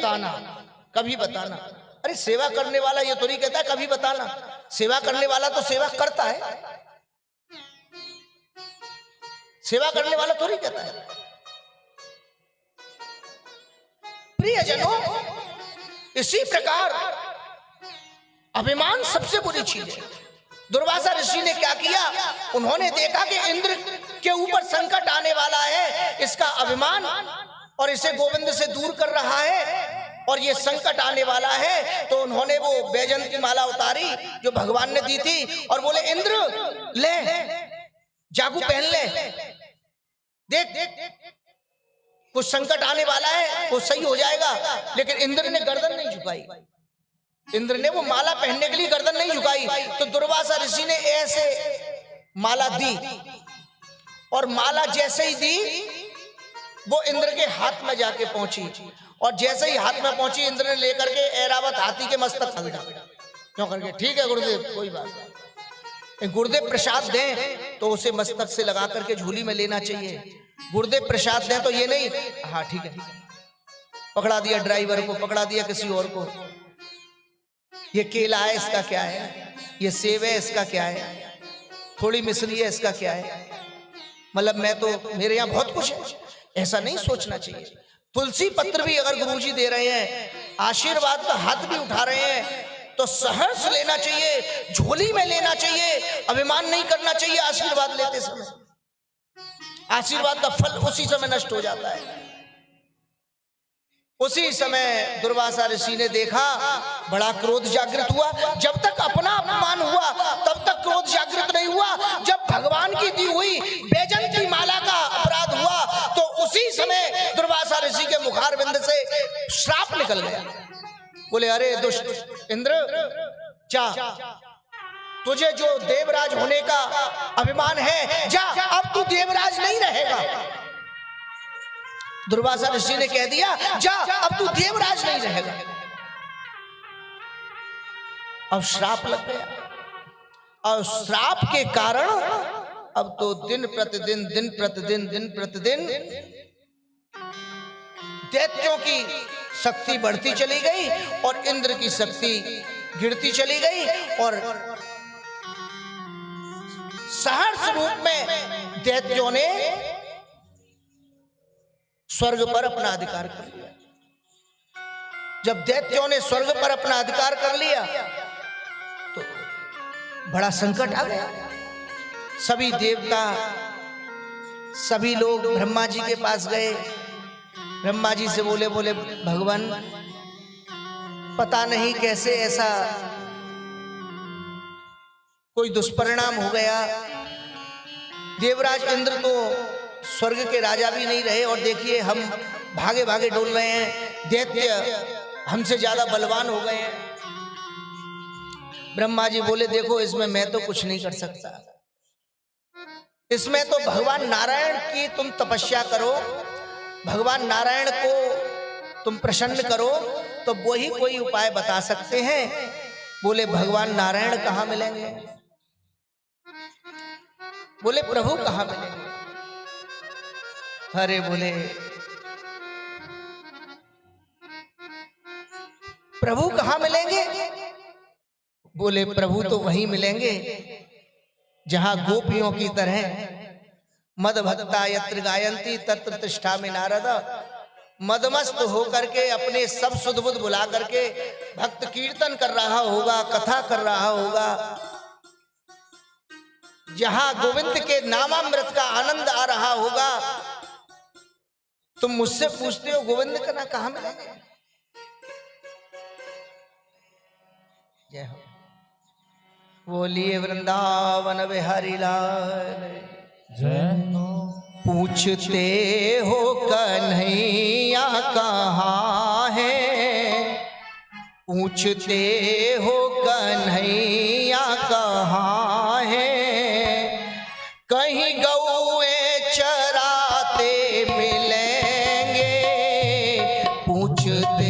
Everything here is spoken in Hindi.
बताना, कभी बताना। अरे सेवा करने वाला ये तो नहीं कहता है कभी बताना, सेवा करने वाला तो सेवा करता है, सेवा करने वाला तो नहीं कहता है। प्रियजनों, इसी प्रकार अभिमान सबसे बुरी चीज है। दुर्वासा ऋषि ने क्या किया, उन्होंने देखा कि इंद्र के ऊपर संकट आने वाला है, इसका अभिमान और इसे गोविंद से दूर कर रहा है और ये संकट आने वाला है, तो उन्होंने वो बैजंत की माला उतारी जो भगवान ने दी थी और बोले इंद्र ले जागू पहन ले, देख कुछ संकट आने वाला है, वो सही हो जाएगा। लेकिन इंद्र ने गर्दन नहीं झुकाई, इंद्र ने वो माला पहनने के लिए गर्दन नहीं झुकाई। तो दुर्वासा ऋषि ने ऐसे माला दी और माला जैसे ही दी वो इंद्र के हाथ में जाके पहुंची, और जैसे ही हाथ में पहुंची इंद्र ने लेकर के ऐरावत हाथी के मस्तक हल्दा क्यों करके, ठीक है गुरुदेव कोई बात नहीं, गुरुदेव प्रसाद दें तो उसे मस्तक से लगा करके झोली में लेना चाहिए, गुरुदेव प्रसाद दें तो ये नहीं, हाँ ठीक है, पकड़ा दिया ड्राइवर को, पकड़ा दिया किसी और को, ये केला है इसका क्या है, ये सेब है इसका क्या है, थोड़ी मिश्री है इसका क्या है, मतलब मैं तो मेरे यहाँ बहुत कुछ है, ऐसा नहीं सोचना चाहिए। तुलसी पत्र भी अगर गुरुजी दे रहे हैं, आशीर्वाद का हाथ भी उठा रहे हैं तो सहर्ष लेना चाहिए, झोली में लेना चाहिए, अभिमान नहीं करना चाहिए। आशीर्वाद लेते समय आशीर्वाद का फल उसी समय नष्ट हो जाता है। उसी समय दुर्वासा ऋषि ने देखा, बड़ा क्रोध जागृत हुआ। जब तक अपना अपमान हुआ तब तक क्रोध जागृत नहीं हुआ, जब भगवान की दी हुई बैजंत की माला का अपराध हुआ तो उसी समय दुर्वासा ऋषि के मुखारविंद से श्राप निकल गया। बोले अरे दुष्ट इंद्र, जा, तुझे जो देवराज होने का अभिमान है, जा, अब तू देवराज नहीं रहेगा। दुर्वासा ऋषि ने कह दिया जा, अब तू देवराज नहीं रहेगा। अब श्राप लग गया, और श्राप के कारण अब तो दिन प्रतिदिन दैत्यों की शक्ति बढ़ती चली गई और इंद्र की शक्ति गिरती चली गई, और सहर्ष रूप में दैत्यों ने स्वर्ग पर अपना अधिकार कर लिया। जब दैत्यों ने स्वर्ग पर अपना अधिकार कर लिया तो बड़ा संकट आ गया। सभी देवता, सभी लोग ब्रह्मा जी के पास गए, ब्रह्मा जी से बोले भगवान पता नहीं कैसे ऐसा कोई दुष्परिणाम हो गया, देवराज इंद्र तो स्वर्ग के राजा भी नहीं रहे और देखिए हम भागे भागे डोल रहे हैं, दैत्य हमसे ज्यादा बलवान हो गए हैं। ब्रह्मा जी बोले देखो इसमें मैं तो कुछ नहीं कर सकता, इसमें तो भगवान नारायण की तुम तपस्या करो, भगवान नारायण को तुम प्रसन्न करो तो वही कोई उपाय बता सकते हैं। बोले भगवान नारायण कहाँ मिलेंगे? बोले प्रभु कहाँ मिलेंगे? अरे बोले प्रभु कहाँ मिलेंगे? बोले प्रभु तो वहीं मिलेंगे जहां गोपियों की तरह मद भक्ता यत्र गायंती तत्र तिष्ठामि नारद, मदमस्त होकर के अपने सब सुध बुध बुला करके भक्त कीर्तन कर रहा होगा, कथा कर रहा होगा, जहां गोविंद के नामामृत का आनंद आ रहा होगा। तुम मुझसे पूछते हो गोविंद का ना कहां मिलेगा? जय हो, बोलिए वृंदावन बिहारी लाल जय। पूछते हो कन्हैया कहाँ है, पूछते हो कन्हैया कहाँ है, कहीं गौए चराते मिलेंगे, पूछते